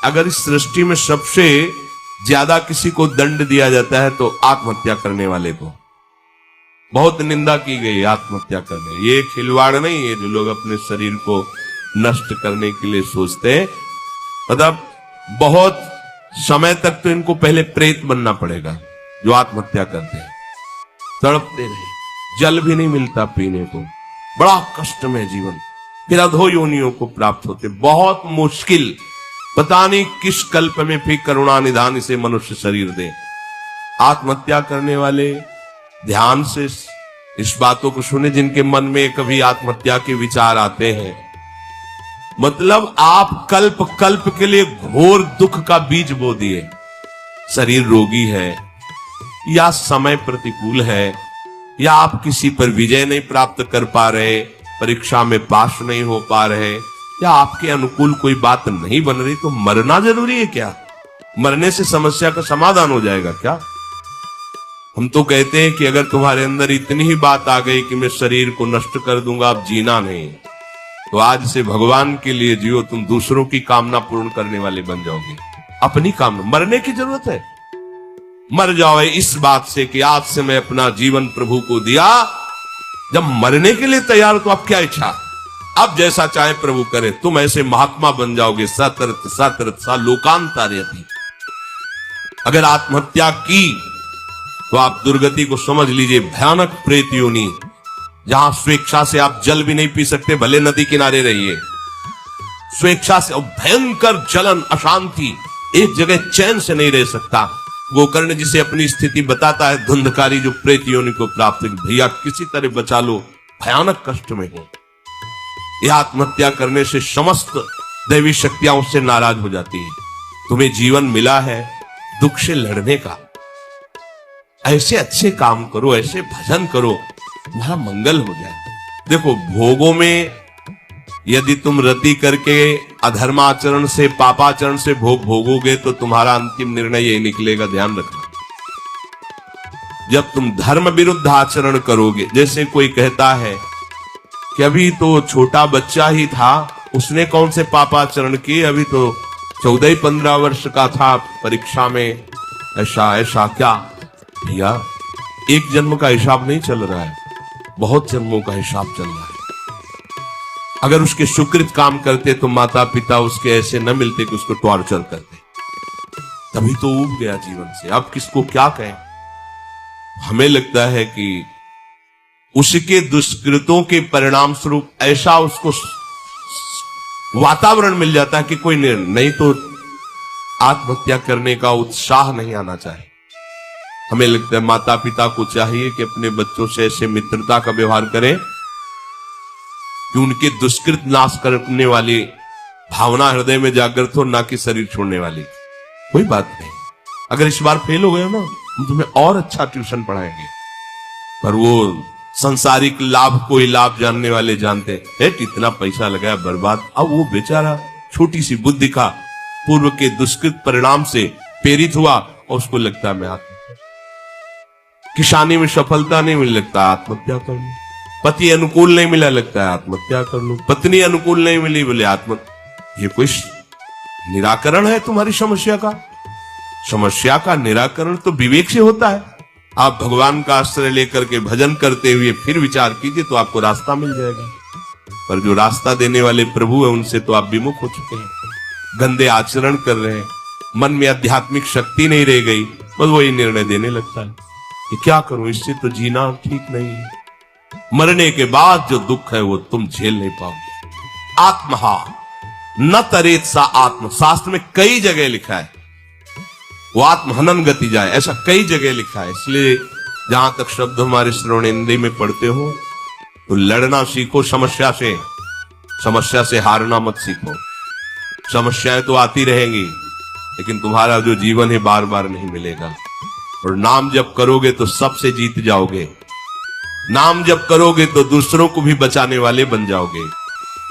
अगर इस सृष्टि में सबसे ज्यादा किसी को दंड दिया जाता है तो आत्महत्या करने वाले को बहुत निंदा की गई। आत्महत्या करने ये खिलवाड़ नहीं है जो लोग अपने शरीर को नष्ट करने के लिए सोचते हैं। मतलब बहुत समय तक तो इनको पहले प्रेत बनना पड़ेगा जो आत्महत्या करते हैं, तड़पते रहे, जल भी नहीं मिलता पीने को, बड़ा कष्ट में जीवन, फिर अधो योनियों को प्राप्त होते, बहुत मुश्किल। पता नहीं किस कल्प में फिर करुणा निधान इसे मनुष्य शरीर दे। आत्महत्या करने वाले ध्यान से इस बातों को सुने जिनके मन में कभी आत्महत्या के विचार आते हैं। मतलब आप कल्प कल्प के लिए घोर दुख का बीज बो दिए। शरीर रोगी है या समय प्रतिकूल है या आप किसी पर विजय नहीं प्राप्त कर पा रहे, परीक्षा में पास नहीं हो पा रहे या आपके अनुकूल कोई बात नहीं बन रही, तो मरना जरूरी है क्या? मरने से समस्या का समाधान हो जाएगा क्या? हम तो कहते हैं कि अगर तुम्हारे अंदर इतनी ही बात आ गई कि मैं शरीर को नष्ट कर दूंगा, अब जीना नहीं, तो आज से भगवान के लिए जियो, तुम दूसरों की कामना पूर्ण करने वाले बन जाओगे। अपनी कामना, मरने की जरूरत है, मर जाओ इस बात से कि आज से मैं अपना जीवन प्रभु को दिया। जब मरने के लिए तैयार हो तो अब क्या इच्छा, अब जैसा चाहे प्रभु करे, तुम ऐसे महात्मा बन जाओगे। सतरत सतरत सा लोकांतरयति। अगर आत्महत्या की तो आप दुर्गति को समझ लीजिए, भयानक प्रेत योनि, जहां स्वेच्छा से आप जल भी नहीं पी सकते, भले नदी किनारे रहिए, स्वेच्छा से, और भयंकर जलन, अशांति, एक जगह चैन से नहीं रह सकता। गोकर्ण जिसे अपनी स्थिति बताता है, धुंधकारी जो प्रेत योनि को प्राप्त, भैया किसी तरह बचा लो, भयानक कष्ट में हो। यह आत्महत्या करने से समस्त दैवी शक्तियां उससे नाराज हो जाती है। तुम्हें जीवन मिला है दुख से लड़ने का, ऐसे अच्छे काम करो, ऐसे भजन करो, तुम्हारा मंगल हो जाए। देखो, भोगों में यदि तुम रति करके अधर्माचरण से, पापाचरण से भोग भोगोगे तो तुम्हारा अंतिम निर्णय यही निकलेगा, ध्यान रखना। जब तुम धर्म विरुद्ध आचरण करोगे, जैसे कोई कहता है कि अभी तो छोटा बच्चा ही था, उसने कौन से पापाचरण किए, अभी तो 14-15 वर्ष का था, परीक्षा में ऐसा ऐसा। क्या भैया, एक जन्म का हिसाब नहीं चल रहा है, बहुत जन्मों का हिसाब चल रहा है। अगर उसके सुकृत काम करते तो माता पिता उसके ऐसे न मिलते कि उसको टॉर्चर करते, तभी तो उब गया जीवन से। अब किसको क्या कहें? हमें लगता है कि उसके दुष्कृतों के परिणाम स्वरूप ऐसा उसको वातावरण मिल जाता है कि कोई नहीं तो आत्महत्या करने का उत्साह नहीं आना चाहिए। हमें लगता है माता पिता को चाहिए कि अपने बच्चों से ऐसे मित्रता का व्यवहार करें कि उनके दुष्कृत नाश करने वाली भावना हृदय में जागृत हो, ना कि शरीर छोड़ने वाली। कोई बात नहीं, अगर इस बार फेल हो गए ना, हम तुम्हें और अच्छा ट्यूशन पढ़ाएंगे। पर वो संसारिक लाभ को ही लाभ जानने वाले जानते हैं, कितना पैसा लगाया बर्बाद। अब वो बेचारा छोटी सी बुद्धि का पूर्व के दुष्कृत परिणाम से प्रेरित हुआ और उसको लगता है मैं आत्महत्या, किसानी में सफलता नहीं मिल, लगता आत्महत्या कर लूं, पति अनुकूल नहीं मिला, लगता है आत्महत्या कर लूं, पत्नी अनुकूल नहीं मिली, बोले आत्महत्या। ये कोई निराकरण है तुम्हारी समस्या का? समस्या का निराकरण तो विवेक से होता है। आप भगवान का आश्रय लेकर के भजन करते हुए फिर विचार कीजिए तो आपको रास्ता मिल जाएगा। पर जो रास्ता देने वाले प्रभु है, उनसे तो आप विमुख हो चुके हैं, गंदे आचरण कर रहे हैं, मन में आध्यात्मिक शक्ति नहीं रह गई, बस वही निर्णय देने लगता है कि क्या करूं, इससे तो जीना ठीक नहीं है। मरने के बाद जो दुख है वो तुम झेल नहीं पाओगे। आत्महा न तरेत सा आत्म, शास्त्र में कई जगह लिखा है, वो आत्महनन गति जाए, ऐसा कई जगह लिखा है। इसलिए जहां तक शब्द हमारे श्रवणेंद्रिय में पढ़ते हो तो लड़ना सीखो समस्या से हारना मत सीखो। समस्याएं तो आती रहेंगी, लेकिन तुम्हारा जो जीवन है बार बार नहीं मिलेगा। और नाम जप करोगे तो सबसे जीत जाओगे। नाम जप करोगे तो दूसरों को भी बचाने वाले बन जाओगे।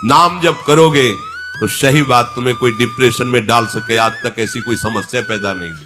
नाम जप करोगे तो सही बात, तुम्हें कोई डिप्रेशन में डाल सके, आज तक ऐसी कोई समस्या पैदा नहीं हुई।